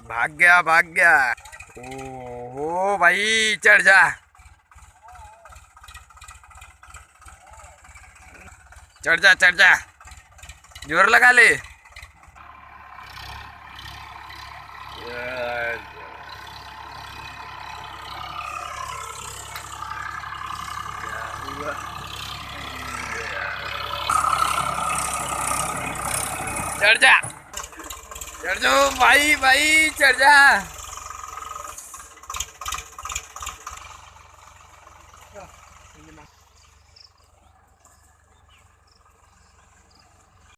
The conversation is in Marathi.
भाग गया। ओ भाई चढ़ जा। चढ़ जा जोर लगा ले। चढ़ जा भाई चढ़ जा।